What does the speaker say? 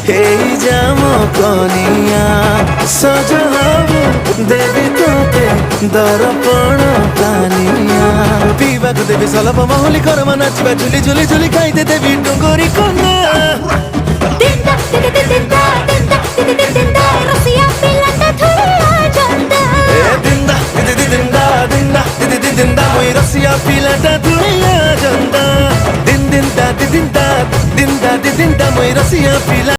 हेई जामो कनिया सज हबो देवी तोते दर्पण कानिया पीवा को देवी सलप महली करमा नाचवा झुली झुली झुली खाइते देवी डुंगरी कन्या दिंदा दिंदा दिंदा दिंदा दिंदा दिंदा रसिया पिलाता थोड़ा जंदा दिंदा दिंदा दिंदा दिंदा दिंदा दिंदा मोई रसिया पिलाता थोड़ा जंदा दिन दिन दा दिन दा दिन दा दिन दा मोई रसिया पिला